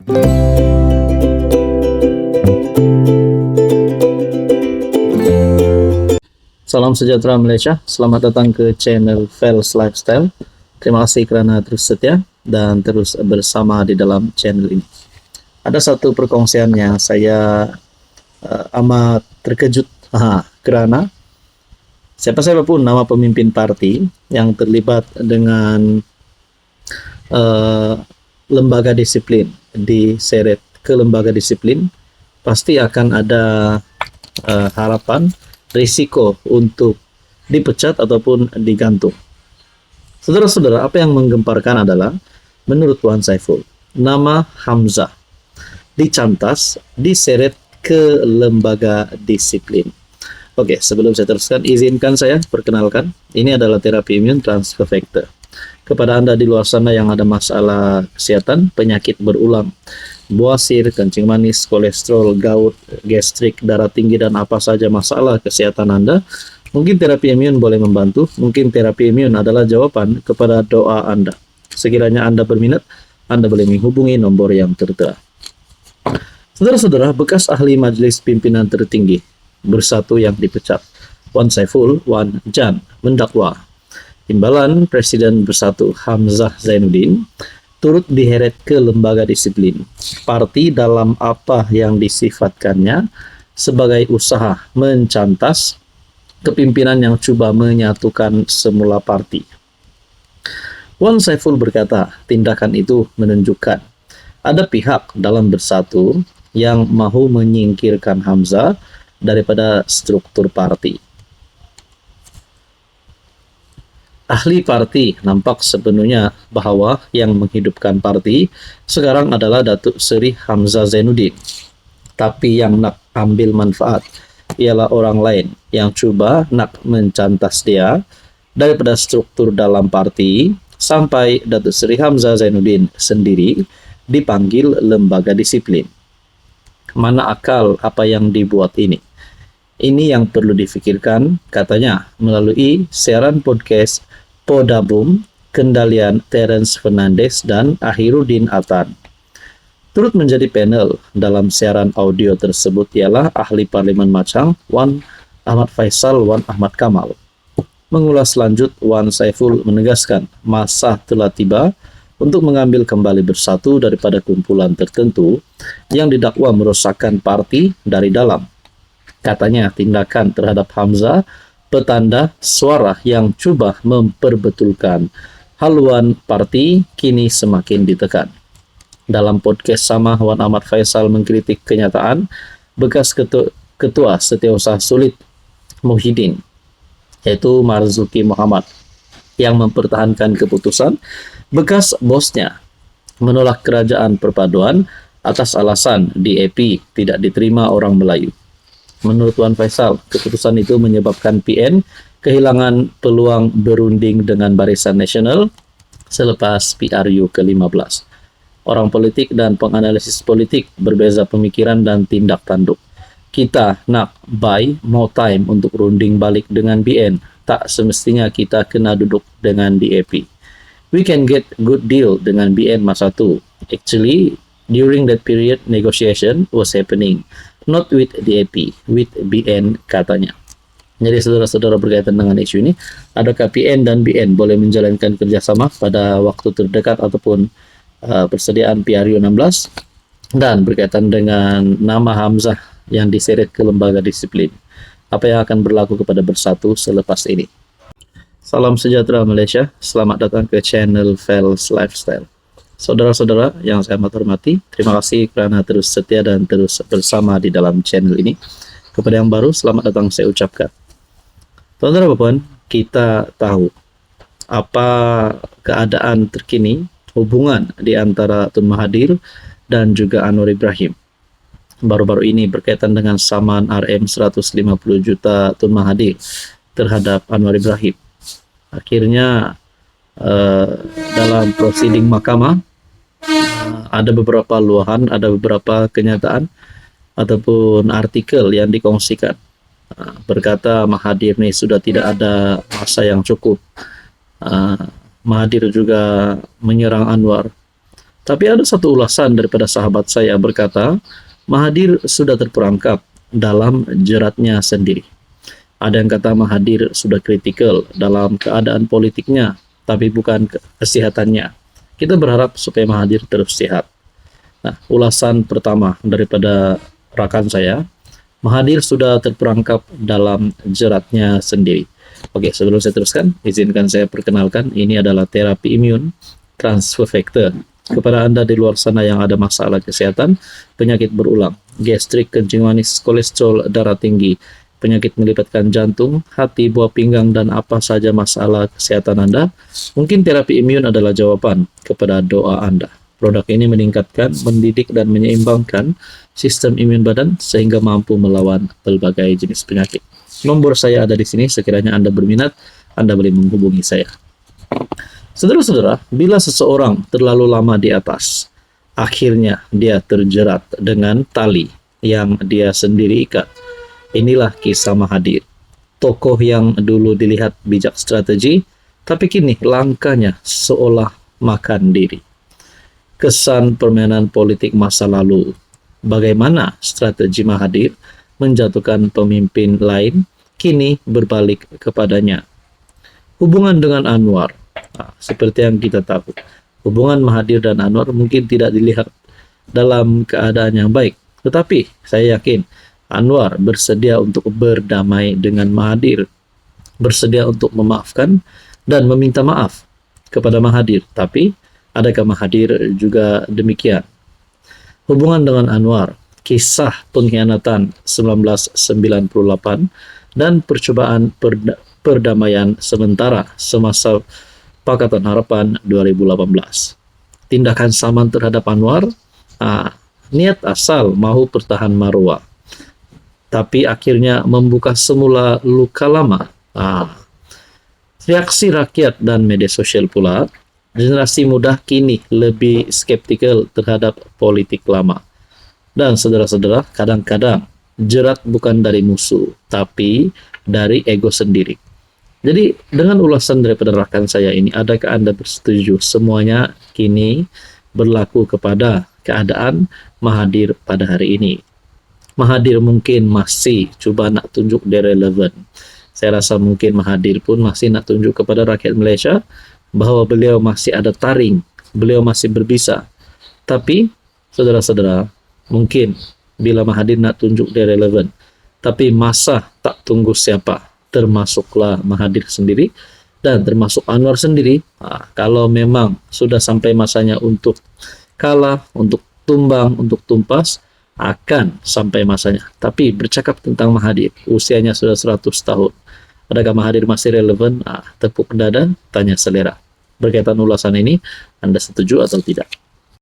Salam sejahtera Malaysia, selamat datang ke channel Fels Lifestyle. Terima kasih kerana terus setia dan terus bersama di dalam channel ini. Ada satu perkongsian yang saya amat terkejut kerana siapa-siapa pun nama pemimpin parti yang terlibat dengan lembaga disiplin, diseret ke lembaga disiplin, pasti akan ada harapan risiko untuk dipecat ataupun digantung. Saudara-saudara, apa yang menggemparkan adalah menurut Wan Saiful, nama Hamzah dicantas, diseret ke lembaga disiplin. Oke, sebelum saya teruskan, izinkan saya perkenalkan, ini adalah terapi imun transfer factor. Kepada Anda di luar sana yang ada masalah kesehatan, penyakit berulang, buasir, kencing manis, kolesterol, gout, gastrik, darah tinggi, dan apa saja masalah kesehatan Anda, mungkin terapi imun boleh membantu. Mungkin terapi imun adalah jawaban kepada doa Anda. Sekiranya Anda berminat, Anda boleh menghubungi nombor yang tertera. Saudara-saudara, bekas ahli majelis pimpinan tertinggi Bersatu yang dipecat, Wan Saiful, Wan Jan, mendakwa Timbalan Presiden Bersatu Hamzah Zainuddin turut diheret ke lembaga disiplin parti dalam apa yang disifatkannya sebagai usaha mencantas kepimpinan yang cuba menyatukan semula parti. Wan Saiful berkata, tindakan itu menunjukkan ada pihak dalam Bersatu yang mahu menyingkirkan Hamzah daripada struktur parti. Ahli parti nampak sepenuhnya bahawa yang menghidupkan parti sekarang adalah Datuk Seri Hamzah Zainuddin. Tapi yang nak ambil manfaat ialah orang lain yang cuba nak mencantas dia daripada struktur dalam parti sampai Datuk Seri Hamzah Zainuddin sendiri dipanggil lembaga disiplin. Mana akal apa yang dibuat ini? Ini yang perlu difikirkan, katanya, melalui siaran podcast Podabum, kendalian Terence Fernandes dan Ahiruddin Atan. Turut menjadi panel dalam siaran audio tersebut ialah ahli Parlimen Machang, Wan Ahmad Faisal, Wan Ahmad Kamal. Mengulas lanjut, Wan Saiful menegaskan masa telah tiba untuk mengambil kembali Bersatu daripada kumpulan tertentu yang didakwa merosakkan parti dari dalam. Katanya tindakan terhadap Hamzah petanda suara yang cuba memperbetulkan haluan parti kini semakin ditekan. Dalam podcast sama, Wan Ahmad Faisal mengkritik kenyataan bekas ketua Setiausaha Sulit Muhyiddin, yaitu Marzuki Muhammad, yang mempertahankan keputusan bekas bosnya menolak kerajaan perpaduan atas alasan DAP tidak diterima orang Melayu. Menurut Wan Faisal, keputusan itu menyebabkan PN kehilangan peluang berunding dengan Barisan Nasional selepas PRU ke-15. Orang politik dan penganalisis politik berbeza pemikiran dan tindak tanduk. Kita nak buy more time untuk runding balik dengan BN. Tak semestinya kita kena duduk dengan DAP. We can get good deal dengan BN masa tu. Actually, during that period, negotiation was happening. Not with DAP, with BN, katanya. Jadi saudara-saudara, berkaitan dengan isu ini, adakah PN dan BN boleh menjalankan kerjasama pada waktu terdekat ataupun persediaan PRU 16? Dan berkaitan dengan nama Hamzah yang diseret ke lembaga disiplin, apa yang akan berlaku kepada Bersatu selepas ini? Salam sejahtera Malaysia, selamat datang ke channel Fels Lifestyle. Saudara-saudara yang saya amat hormati, terima kasih kerana terus setia dan terus bersama di dalam channel ini. Kepada yang baru, selamat datang saya ucapkan. Saudara Bapak, kita tahu apa keadaan terkini hubungan di antara Tun Mahathir dan juga Anwar Ibrahim. Baru-baru ini berkaitan dengan saman RM 150 juta Tun Mahathir terhadap Anwar Ibrahim. Akhirnya dalam prosiding mahkamah ada beberapa luahan, ada beberapa kenyataan ataupun artikel yang dikongsikan berkata Mahathir ini sudah tidak ada masa yang cukup. Mahathir juga menyerang Anwar Tapi ada satu ulasan daripada sahabat saya berkata, Mahathir sudah terperangkap dalam jeratnya sendiri. Ada yang kata Mahathir sudah kritikal dalam keadaan politiknya, tapi bukan kesehatannya. Kita berharap supaya Mahathir terus sehat. Nah, ulasan pertama daripada rakan saya, Mahathir sudah terperangkap dalam jeratnya sendiri. Oke, sebelum saya teruskan, izinkan saya perkenalkan, ini adalah terapi imun transfer factor. Kepada Anda di luar sana yang ada masalah kesehatan, penyakit berulang, gastrik, kencing manis, kolesterol darah tinggi, penyakit melibatkan jantung, hati, buah pinggang, dan apa saja masalah kesehatan Anda, mungkin terapi imun adalah jawaban kepada doa Anda. Produk ini meningkatkan, mendidik, dan menyeimbangkan sistem imun badan sehingga mampu melawan berbagai jenis penyakit. Nomor saya ada di sini, sekiranya Anda berminat, Anda boleh menghubungi saya. Saudara-saudara, bila seseorang terlalu lama di atas, akhirnya dia terjerat dengan tali yang dia sendiri ikat. Inilah kisah Mahathir, tokoh yang dulu dilihat bijak strategi, tapi kini langkahnya seolah makan diri. Kesan permainan politik masa lalu, bagaimana strategi Mahathir menjatuhkan pemimpin lain, kini berbalik kepadanya. Hubungan dengan Anwar, seperti yang kita tahu, hubungan Mahathir dan Anwar mungkin tidak dilihat dalam keadaan yang baik. Tetapi saya yakin Anwar bersedia untuk berdamai dengan Mahathir, bersedia untuk memaafkan dan meminta maaf kepada Mahathir. Tapi adakah Mahathir juga demikian? Hubungan dengan Anwar, kisah pengkhianatan 1998 dan percobaan perdamaian sementara semasa Pakatan Harapan 2018. Tindakan Salman terhadap Anwar, niat asal mahu pertahan marwah, tapi akhirnya membuka semula luka lama. Reaksi rakyat dan media sosial pula, generasi muda kini lebih skeptikal terhadap politik lama. Dan saudara-saudara, kadang-kadang jerat bukan dari musuh, tapi dari ego sendiri. Jadi dengan ulasan daripada rakan saya ini, adakah Anda bersetuju semuanya kini berlaku kepada keadaan Mahathir pada hari ini? Mahathir mungkin masih cuba nak tunjuk dia relevan. Saya rasa mungkin Mahathir pun masih nak tunjuk kepada rakyat Malaysia bahwa beliau masih ada taring, beliau masih berbisa. Tapi saudara-saudara, mungkin bila Mahathir nak tunjuk dia relevan, tapi masa tak tunggu siapa, termasuklah Mahathir sendiri dan termasuk Anwar sendiri. Kalau memang sudah sampai masanya untuk kalah, untuk tumbang, untuk tumpas, akan sampai masanya. Tapi bercakap tentang Mahathir, usianya sudah 100 tahun. Adakah Mahathir masih relevan? Tepuk dada, tanya selera. Berkaitan ulasan ini, Anda setuju atau tidak?